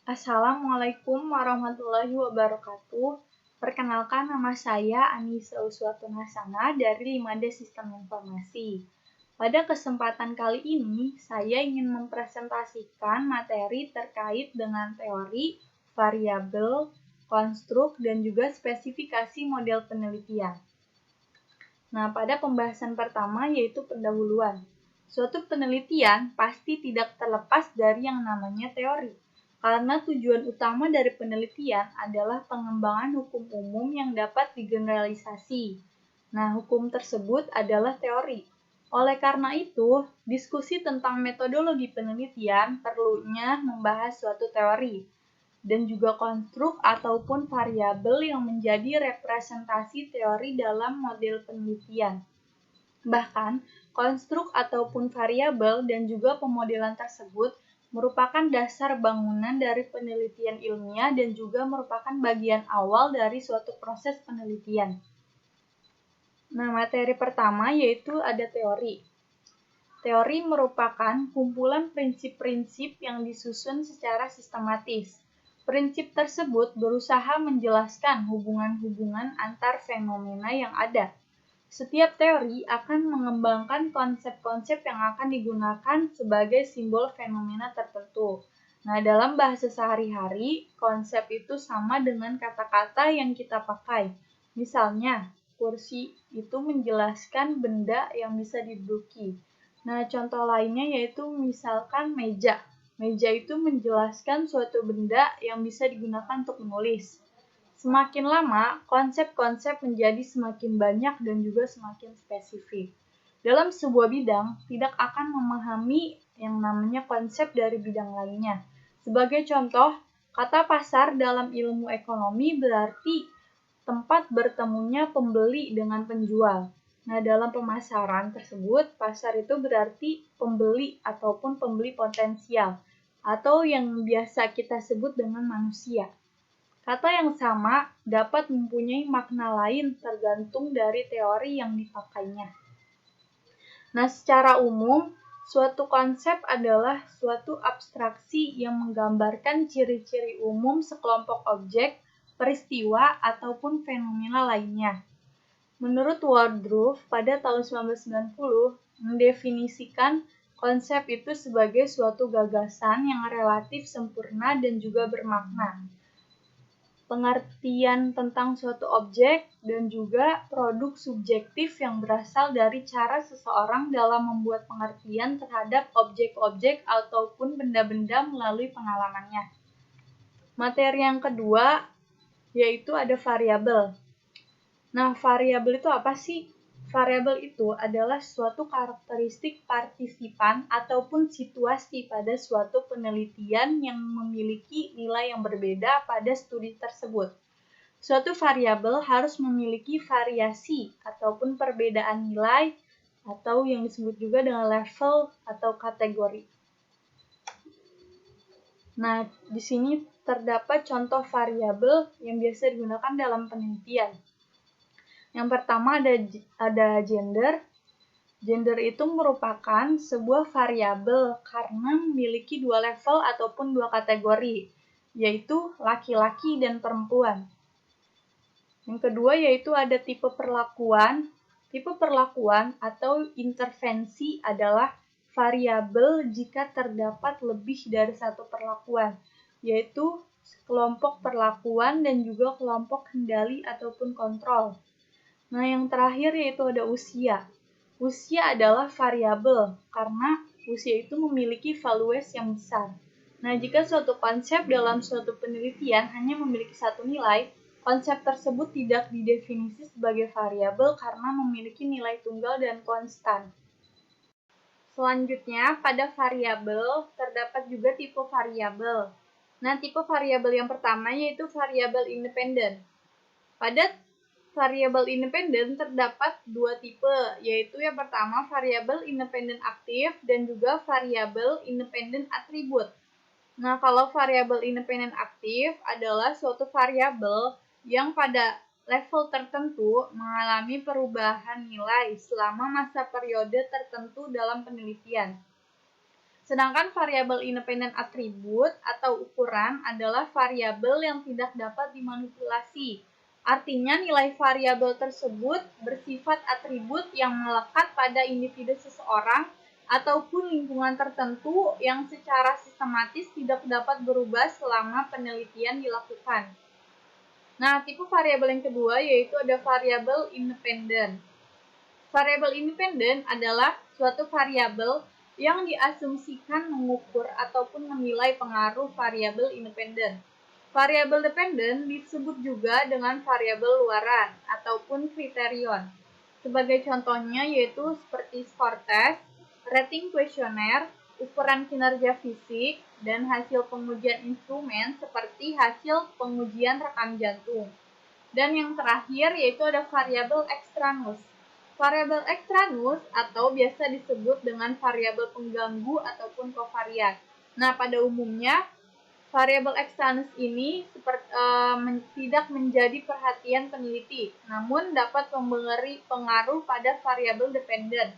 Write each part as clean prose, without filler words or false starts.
Assalamualaikum warahmatullahi wabarakatuh. Perkenalkan, nama saya Anissa Uswatun Hasana dari 5D Sistem Informasi. Pada kesempatan kali ini, saya ingin mempresentasikan materi terkait dengan teori, variabel, konstruk, dan juga spesifikasi model penelitian. Nah, pada pembahasan pertama yaitu pendahuluan. Suatu penelitian pasti tidak terlepas dari yang namanya teori. Karena tujuan utama dari penelitian adalah pengembangan hukum umum yang dapat digeneralisasi. Nah, hukum tersebut adalah teori. Oleh karena itu, diskusi tentang metodologi penelitian perlunya membahas suatu teori dan juga konstruk ataupun variabel yang menjadi representasi teori dalam model penelitian. Bahkan, konstruk ataupun variabel dan juga pemodelan tersebut merupakan dasar bangunan dari penelitian ilmiah dan juga merupakan bagian awal dari suatu proses penelitian. Nah, materi pertama yaitu ada teori. Teori merupakan kumpulan prinsip-prinsip yang disusun secara sistematis. Prinsip tersebut berusaha menjelaskan hubungan-hubungan antar fenomena yang ada. Setiap teori akan mengembangkan konsep-konsep yang akan digunakan sebagai simbol fenomena tertentu. Nah, dalam bahasa sehari-hari, konsep itu sama dengan kata-kata yang kita pakai. Misalnya, kursi itu menjelaskan benda yang bisa diduduki. Nah, contoh lainnya yaitu misalkan meja. Meja itu menjelaskan suatu benda yang bisa digunakan untuk menulis. Semakin lama, konsep-konsep menjadi semakin banyak dan juga semakin spesifik. Dalam sebuah bidang, tidak akan memahami yang namanya konsep dari bidang lainnya. Sebagai contoh, kata pasar dalam ilmu ekonomi berarti tempat bertemunya pembeli dengan penjual. Nah, dalam pemasaran tersebut, pasar itu berarti pembeli ataupun pembeli potensial, atau yang biasa kita sebut dengan manusia. Kata yang sama dapat mempunyai makna lain tergantung dari teori yang dipakainya. Nah, secara umum, suatu konsep adalah suatu abstraksi yang menggambarkan ciri-ciri umum sekelompok objek, peristiwa, ataupun fenomena lainnya. Menurut Woodruff pada tahun 1990, mendefinisikan konsep itu sebagai suatu gagasan yang relatif sempurna dan juga bermakna. Pengertian tentang suatu objek dan juga produk subjektif yang berasal dari cara seseorang dalam membuat pengertian terhadap objek-objek ataupun benda-benda melalui pengalamannya. Materi yang kedua yaitu ada variabel. Nah, variabel itu apa sih? Variabel itu adalah suatu karakteristik partisipan ataupun situasi pada suatu penelitian yang memiliki nilai yang berbeda pada studi tersebut. Suatu variabel harus memiliki variasi ataupun perbedaan nilai atau yang disebut juga dengan level atau kategori. Nah, di sini terdapat contoh variabel yang biasa digunakan dalam penelitian. Yang pertama ada gender. Gender itu merupakan sebuah variabel karena memiliki dua level ataupun dua kategori, yaitu laki-laki dan perempuan. Yang kedua yaitu ada tipe perlakuan. Tipe perlakuan atau intervensi adalah variabel jika terdapat lebih dari satu perlakuan, yaitu kelompok perlakuan dan juga kelompok kendali ataupun kontrol. Nah, yang terakhir yaitu ada usia. Usia adalah variabel karena usia itu memiliki values yang besar. Nah, jika suatu konsep dalam suatu penelitian hanya memiliki satu nilai, konsep tersebut tidak didefinisi sebagai variabel karena memiliki nilai tunggal dan konstan. Selanjutnya, pada variabel terdapat juga tipe variabel. Nah, tipe variabel yang pertama yaitu variabel independen. Pada variabel independen terdapat dua tipe, yaitu yang pertama variabel independen aktif dan juga variabel independen atribut. Nah, kalau variabel independen aktif adalah suatu variabel yang pada level tertentu mengalami perubahan nilai selama masa periode tertentu dalam penelitian. Sedangkan variabel independen atribut atau ukuran adalah variabel yang tidak dapat dimanipulasi. Artinya nilai variabel tersebut bersifat atribut yang melekat pada individu seseorang ataupun lingkungan tertentu yang secara sistematis tidak dapat berubah selama penelitian dilakukan. Nah, tipe variabel yang kedua yaitu ada variabel independen. Variabel independen adalah suatu variabel yang diasumsikan mengukur ataupun menilai pengaruh variabel independen. Variabel dependen disebut juga dengan variabel luaran ataupun kriterion. Sebagai contohnya yaitu seperti skor tes, rating kuesioner, ukuran kinerja fisik, dan hasil pengujian instrumen seperti hasil pengujian rekam jantung. Dan yang terakhir yaitu ada variabel ekstranus. Variabel ekstranus atau biasa disebut dengan variabel pengganggu ataupun kovariat. Nah, pada umumnya variabel ekstranus ini tidak menjadi perhatian peneliti, namun dapat memberi pengaruh pada variabel dependen.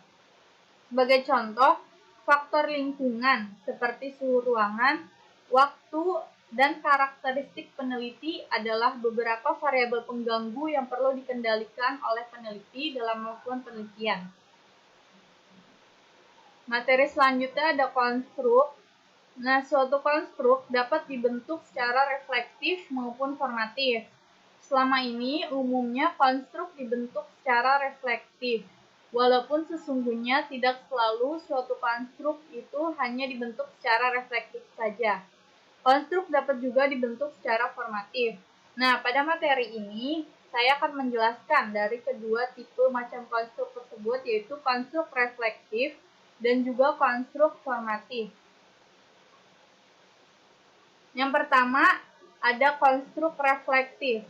Sebagai contoh, faktor lingkungan seperti suhu ruangan, waktu, dan karakteristik peneliti adalah beberapa variabel pengganggu yang perlu dikendalikan oleh peneliti dalam melakukan penelitian. Materi selanjutnya ada konstruk. Nah, suatu konstruk dapat dibentuk secara reflektif maupun formatif. Selama ini, umumnya konstruk dibentuk secara reflektif. Walaupun sesungguhnya tidak selalu suatu konstruk itu hanya dibentuk secara reflektif saja. Konstruk dapat juga dibentuk secara formatif. Nah, pada materi ini, saya akan menjelaskan dari kedua tipe macam konstruk tersebut, yaitu konstruk reflektif dan juga konstruk formatif. Yang pertama, ada konstruk reflektif.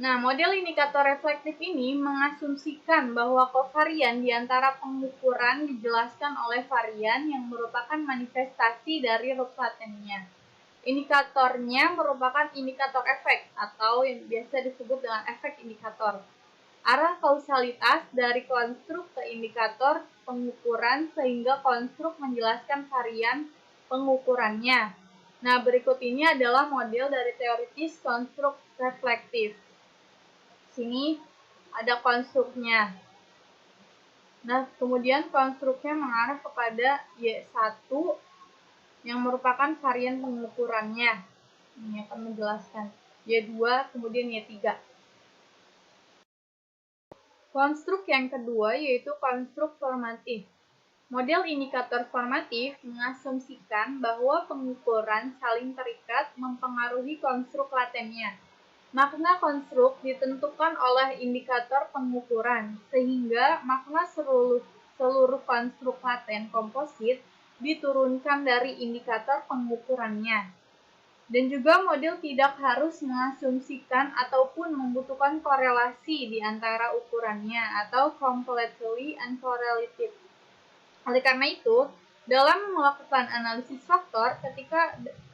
Nah, model indikator reflektif ini mengasumsikan bahwa kovarian di antara pengukuran dijelaskan oleh varian yang merupakan manifestasi dari rup latennya. Indikatornya merupakan indikator efek atau yang biasa disebut dengan efek indikator. Arah kausalitas dari konstruk ke indikator pengukuran sehingga konstruk menjelaskan varian pengukurannya. Nah, berikut ini adalah model dari teoritis konstruk reflektif. Sini ada konstruknya. Nah, kemudian konstruknya mengarah kepada Y1 yang merupakan varian pengukurannya. Ini akan menjelaskan Y2, kemudian Y3. Konstruk yang kedua yaitu konstruk formatif. Model indikator formatif mengasumsikan bahwa pengukuran saling terikat mempengaruhi konstruk latennya. Makna konstruk ditentukan oleh indikator pengukuran, sehingga makna seluruh konstruk laten komposit diturunkan dari indikator pengukurannya. Dan juga model tidak harus mengasumsikan ataupun membutuhkan korelasi di antara ukurannya atau completely uncorrelated. Oleh karena itu, dalam melakukan analisis faktor,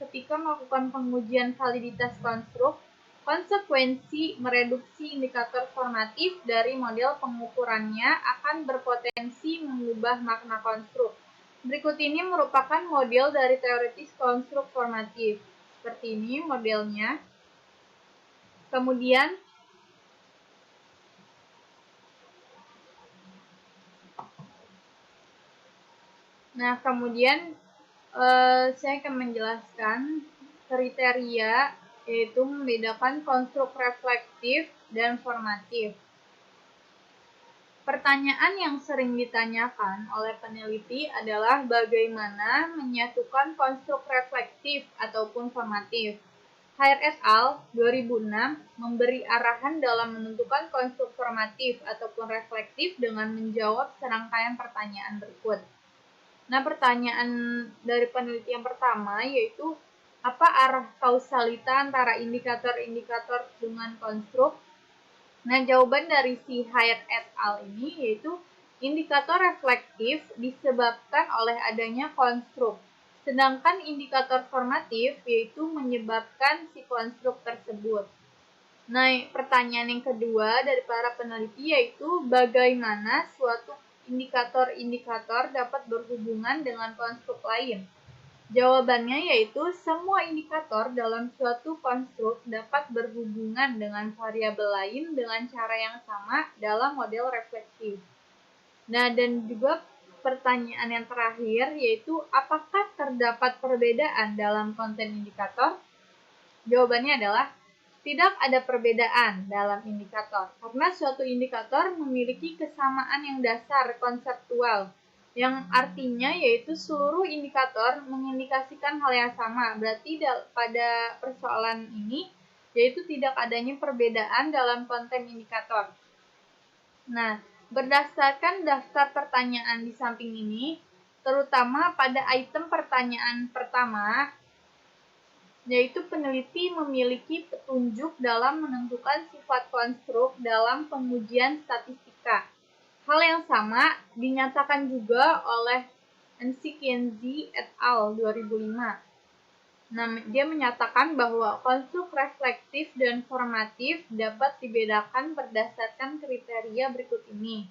ketika melakukan pengujian validitas konstruk, konsekuensi mereduksi indikator formatif dari model pengukurannya akan berpotensi mengubah makna konstruk. Berikut ini merupakan model dari teoritis konstruk formatif. Seperti ini modelnya. Kemudian, saya akan menjelaskan kriteria, yaitu membedakan konstruk reflektif dan formatif. Pertanyaan yang sering ditanyakan oleh peneliti adalah bagaimana menyatukan konstruk reflektif ataupun formatif. Haier et al. 2006 memberi arahan dalam menentukan konstruk formatif ataupun reflektif dengan menjawab serangkaian pertanyaan berikut. Nah, pertanyaan dari peneliti yang pertama yaitu apa arah kausalita antara indikator-indikator dengan konstruk? Nah, jawaban dari si Haier et al. Ini yaitu indikator reflektif disebabkan oleh adanya konstruk, sedangkan indikator formatif yaitu menyebabkan si konstruk tersebut. Nah, pertanyaan yang kedua dari para peneliti yaitu bagaimana suatu indikator-indikator dapat berhubungan dengan konstruk lain? Jawabannya yaitu semua indikator dalam suatu konstruk dapat berhubungan dengan variabel lain dengan cara yang sama dalam model refleksif. Nah, dan juga pertanyaan yang terakhir yaitu apakah terdapat perbedaan dalam konten indikator? Jawabannya adalah tidak ada perbedaan dalam indikator karena suatu indikator memiliki kesamaan yang dasar konseptual yang artinya yaitu seluruh indikator mengindikasikan hal yang sama. Berarti pada persoalan ini yaitu tidak adanya perbedaan dalam konten indikator. Nah, berdasarkan daftar pertanyaan di samping ini, terutama pada item pertanyaan pertama, yaitu peneliti memiliki petunjuk dalam menentukan sifat konstruk dalam pengujian statistika. Hal yang sama dinyatakan juga oleh Nsikenzi et al. 2005. Nah, dia menyatakan bahwa konstruk reflektif dan formatif dapat dibedakan berdasarkan kriteria berikut ini.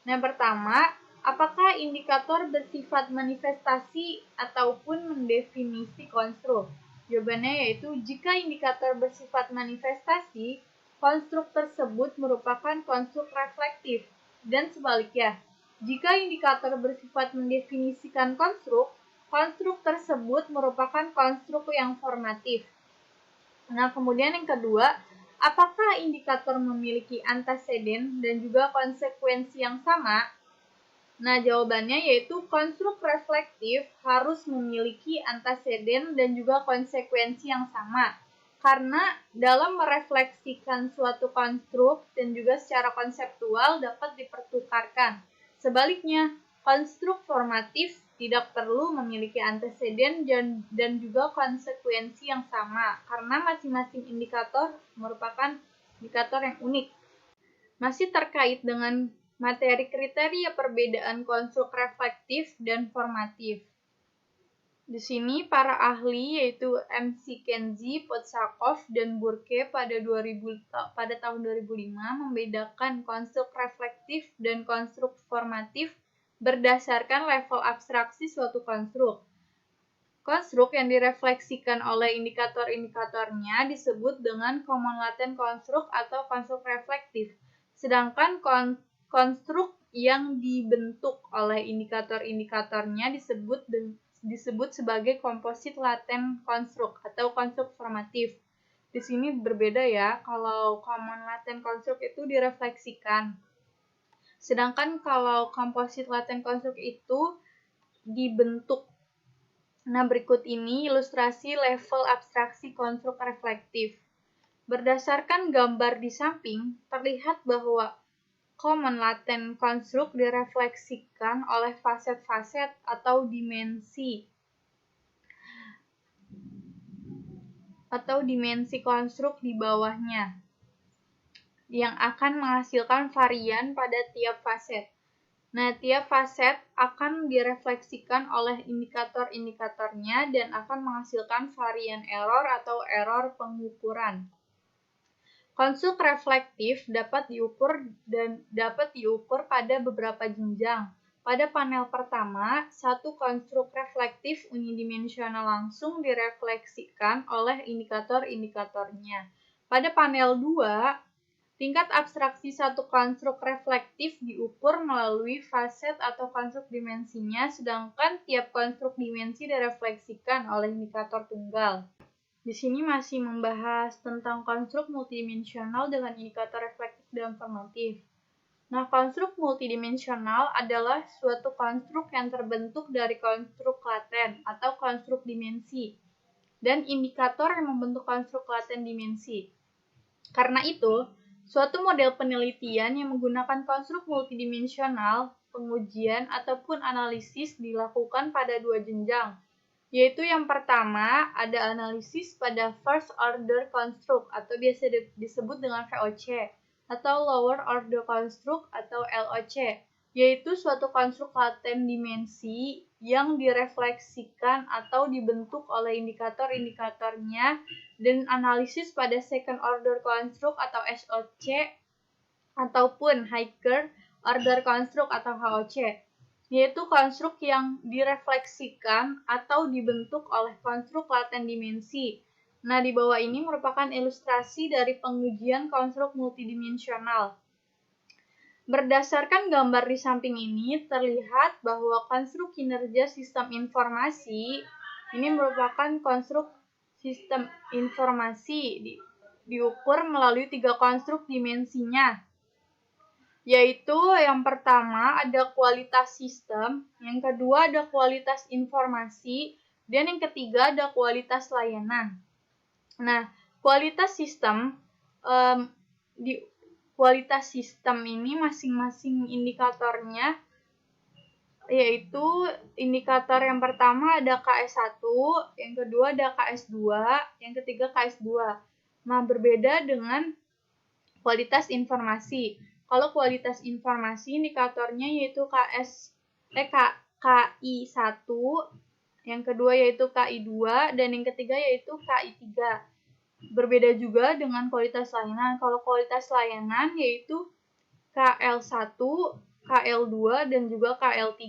Nah, pertama, apakah indikator bersifat manifestasi ataupun mendefinisi konstruk? Jawabannya yaitu jika indikator bersifat manifestasi, konstruk tersebut merupakan konstruk reflektif. Dan sebaliknya, jika indikator bersifat mendefinisikan konstruk, konstruk tersebut merupakan konstruk yang formatif. Nah, kemudian yang kedua, apakah indikator memiliki anteseden dan juga konsekuensi yang sama? Nah, jawabannya yaitu konstruk reflektif harus memiliki anteseden dan juga konsekuensi yang sama. Karena dalam merefleksikan suatu konstruk dan juga secara konseptual dapat dipertukarkan. Sebaliknya, konstruk formatif tidak perlu memiliki anteseden dan juga konsekuensi yang sama karena masing-masing indikator merupakan indikator yang unik. Masih terkait dengan materi kriteria perbedaan konstruk reflektif dan formatif. Di sini para ahli yaitu Nsikenzi, Podsakov, dan Burke pada tahun 2005 membedakan konstruk reflektif dan konstruk formatif berdasarkan level abstraksi suatu konstruk. Konstruk yang direfleksikan oleh indikator-indikatornya disebut dengan common latent construct atau konstruk reflektif, sedangkan konstruk yang dibentuk oleh indikator-indikatornya disebut sebagai composite latent construct atau konstruk formatif. Di sini berbeda ya, kalau common latent construct itu direfleksikan. Sedangkan kalau composite latent construct itu dibentuk. Nah, berikut ini ilustrasi level abstraksi konstruk reflektif. Berdasarkan gambar di samping, terlihat bahwa common latent construct direfleksikan oleh faset-faset atau dimensi konstruk di bawahnya yang akan menghasilkan varian pada tiap faset. Nah, tiap faset akan direfleksikan oleh indikator-indikatornya dan akan menghasilkan varian error atau error pengukuran. Konstruk reflektif dapat diukur pada beberapa jenjang. Pada panel pertama, satu konstruk reflektif unidimensional langsung direfleksikan oleh indikator-indikatornya. Pada panel 2, tingkat abstraksi satu konstruk reflektif diukur melalui faset atau konstruk dimensinya, sedangkan tiap konstruk dimensi direfleksikan oleh indikator tunggal. Di sini masih membahas tentang konstruk multidimensional dengan indikator reflektif dan formatif. Nah, konstruk multidimensional adalah suatu konstruk yang terbentuk dari konstruk laten atau konstruk dimensi dan indikator yang membentuk konstruk laten dimensi. Karena itu, suatu model penelitian yang menggunakan konstruk multidimensional, pengujian ataupun analisis dilakukan pada dua jenjang, yaitu yang pertama ada analisis pada first order construct atau biasa disebut dengan VOC atau lower order construct atau LOC, yaitu suatu konstruk laten dimensi yang direfleksikan atau dibentuk oleh indikator-indikatornya, dan analisis pada second order construct atau SOC ataupun higher order construct atau HOC, yaitu konstruk yang direfleksikan atau dibentuk oleh konstruk laten dimensi. Nah, di bawah ini merupakan ilustrasi dari pengujian konstruk multidimensional. Berdasarkan gambar di samping ini, terlihat bahwa konstruk kinerja sistem informasi ini merupakan konstruk sistem informasi diukur melalui 3 konstruk dimensinya, yaitu yang pertama ada kualitas sistem, yang kedua ada kualitas informasi, dan yang ketiga ada kualitas layanan. Nah, kualitas sistem di kualitas sistem ini masing-masing indikatornya, yaitu indikator yang pertama ada KS1, yang kedua ada KS2, yang ketiga KS2. Nah, berbeda dengan kualitas informasi. Kalau kualitas informasi indikatornya yaitu KI1, yang kedua yaitu KI2, dan yang ketiga yaitu KI3. Berbeda juga dengan kualitas layanan. Kalau kualitas layanan yaitu KL1, KL2, dan juga KL3.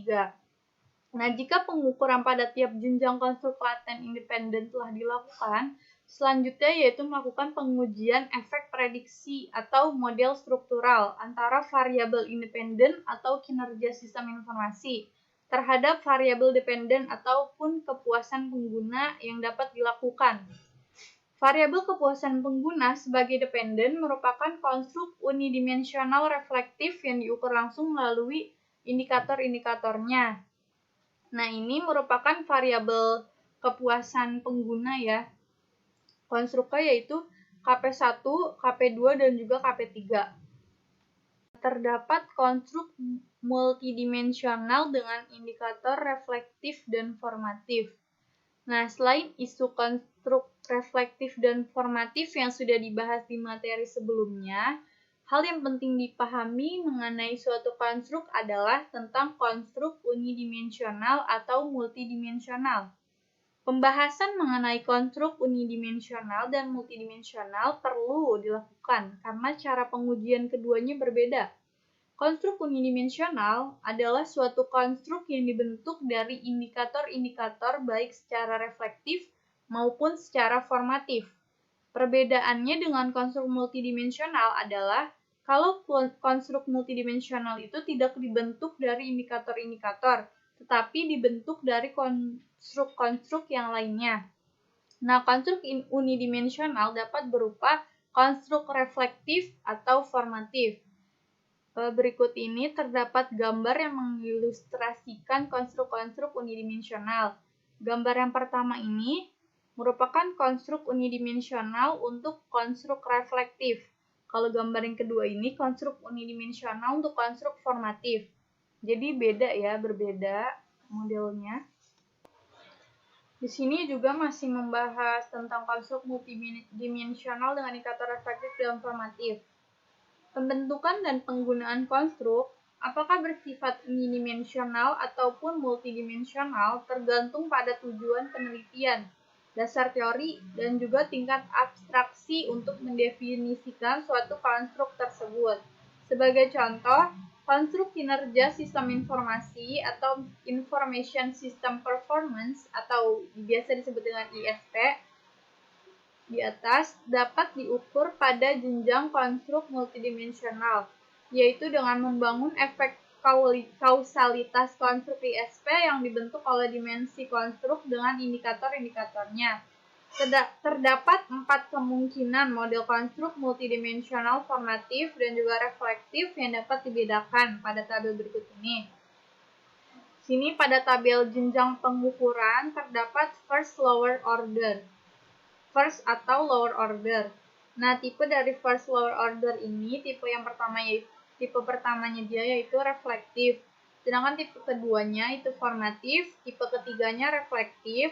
Nah, jika pengukuran pada tiap jenjang konstruk laten independen telah dilakukan, selanjutnya yaitu melakukan pengujian efek prediksi atau model struktural antara variabel independen atau kinerja sistem informasi terhadap variabel dependen ataupun kepuasan pengguna yang dapat dilakukan. Variabel kepuasan pengguna sebagai dependen merupakan konstruk unidimensional reflektif yang diukur langsung melalui indikator-indikatornya. Nah, ini merupakan variabel kepuasan pengguna ya. Konstruknya yaitu KP1, KP2, dan juga KP3. Terdapat konstruk multidimensional dengan indikator reflektif dan formatif. Nah, selain isu konstruk reflektif dan formatif yang sudah dibahas di materi sebelumnya, hal yang penting dipahami mengenai suatu konstruk adalah tentang konstruk unidimensional atau multidimensional. Pembahasan mengenai konstruk unidimensional dan multidimensional perlu dilakukan karena cara pengujian keduanya berbeda. Konstruk unidimensional adalah suatu konstruk yang dibentuk dari indikator-indikator baik secara reflektif maupun secara formatif. Perbedaannya dengan konstruk multidimensional adalah kalau konstruk multidimensional itu tidak dibentuk dari indikator-indikator, tetapi dibentuk dari konstruk-konstruk yang lainnya. Nah, konstruk unidimensional dapat berupa konstruk reflektif atau formatif. Berikut ini terdapat gambar yang mengilustrasikan konstruk-konstruk unidimensional. Gambar yang pertama ini merupakan konstruk unidimensional untuk konstruk reflektif. Kalau gambar yang kedua ini konstruk unidimensional untuk konstruk formatif. Jadi beda ya, berbeda modelnya. Di sini juga masih membahas tentang konstruk multidimensional dengan indikator reflektif dan formatif. Pembentukan dan penggunaan konstruk, apakah bersifat unidimensional ataupun multidimensional tergantung pada tujuan penelitian, dasar teori, dan juga tingkat abstraksi untuk mendefinisikan suatu konstruk tersebut. Sebagai contoh, konstruk kinerja sistem informasi atau Information System Performance atau biasa disebut dengan ISP, di atas dapat diukur pada jenjang konstruk multidimensional, yaitu dengan membangun efek kausalitas konstruk ISP yang dibentuk oleh dimensi konstruk dengan indikator-indikatornya. Terdapat 4 kemungkinan model konstruk multidimensional formatif dan juga reflektif yang dapat dibedakan pada tabel berikut ini. Sini pada tabel jenjang pengukuran terdapat first lower order, first atau lower order. Nah, tipe dari first lower order ini, tipe pertamanya dia yaitu reflektif. Sedangkan tipe keduanya itu formatif, tipe ketiganya reflektif,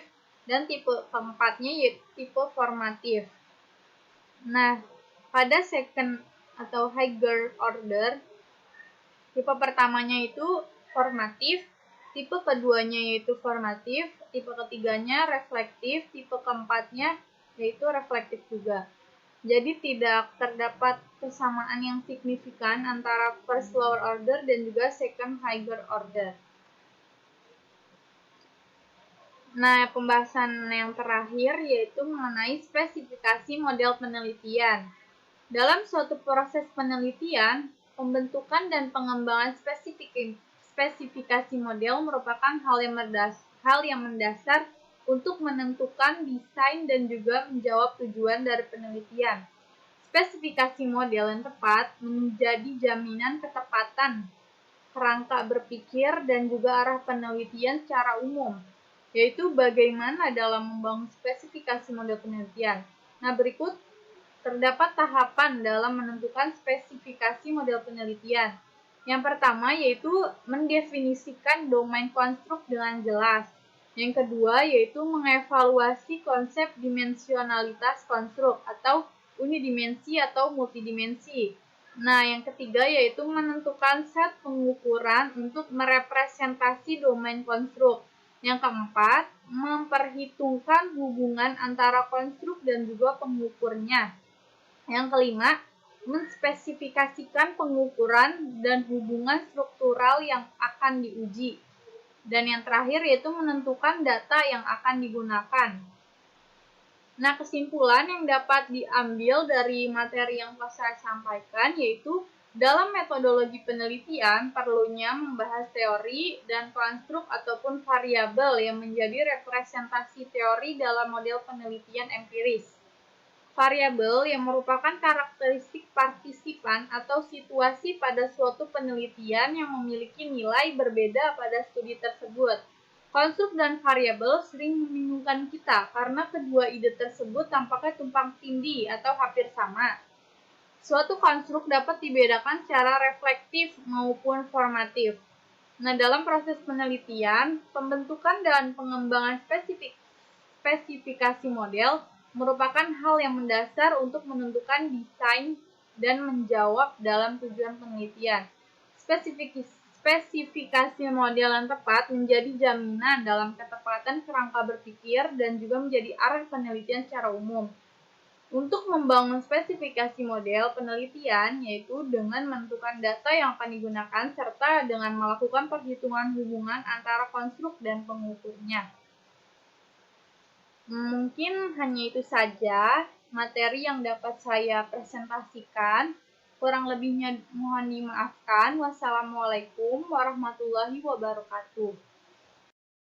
dan tipe keempatnya yaitu tipe formatif. Nah, pada second atau higher order, tipe pertamanya itu formatif, tipe keduanya yaitu formatif, tipe ketiganya reflektif, tipe keempatnya yaitu reflektif juga. Jadi tidak terdapat kesamaan yang signifikan antara first lower order dan juga second higher order. Nah, pembahasan yang terakhir yaitu mengenai spesifikasi model penelitian. Dalam suatu proses penelitian, pembentukan dan pengembangan spesifikasi model merupakan hal yang mendasar untuk menentukan desain dan juga menjawab tujuan dari penelitian. Spesifikasi model yang tepat menjadi jaminan ketepatan kerangka berpikir dan juga arah penelitian secara umum, yaitu bagaimana dalam membangun spesifikasi model penelitian. Nah, berikut terdapat tahapan dalam menentukan spesifikasi model penelitian. Yang pertama yaitu mendefinisikan domain konstruk dengan jelas. Yang kedua yaitu mengevaluasi konsep dimensionalitas konstruk atau unidimensi atau multidimensi. Nah, yang ketiga yaitu menentukan set pengukuran untuk merepresentasi domain konstruk. Yang keempat, memperhitungkan hubungan antara konstruk dan juga pengukurnya. Yang kelima, menspesifikasikan pengukuran dan hubungan struktural yang akan diuji. Dan yang terakhir yaitu menentukan data yang akan digunakan. Nah, kesimpulan yang dapat diambil dari materi yang telah saya sampaikan yaitu dalam metodologi penelitian perlunya membahas teori dan konstruk ataupun variabel yang menjadi representasi teori dalam model penelitian empiris. Variabel yang merupakan karakteristik partisipan atau situasi pada suatu penelitian yang memiliki nilai berbeda pada studi tersebut. Konstruk dan variabel sering membingungkan kita karena kedua ide tersebut tampaknya tumpang tindih atau hampir sama. Suatu konstruk dapat dibedakan secara reflektif maupun formatif. Nah, dalam proses penelitian, pembentukan dan pengembangan spesifikasi model merupakan hal yang mendasar untuk menentukan desain dan menjawab dalam tujuan penelitian. Spesifikasi model yang tepat menjadi jaminan dalam ketepatan kerangka berpikir dan juga menjadi arah penelitian secara umum. Untuk membangun spesifikasi model penelitian yaitu dengan menentukan data yang akan digunakan serta dengan melakukan perhitungan hubungan antara konstruk dan pengukurnya. Mungkin hanya itu saja materi yang dapat saya presentasikan. Kurang lebihnya mohon dimaafkan. Wassalamualaikum warahmatullahi wabarakatuh.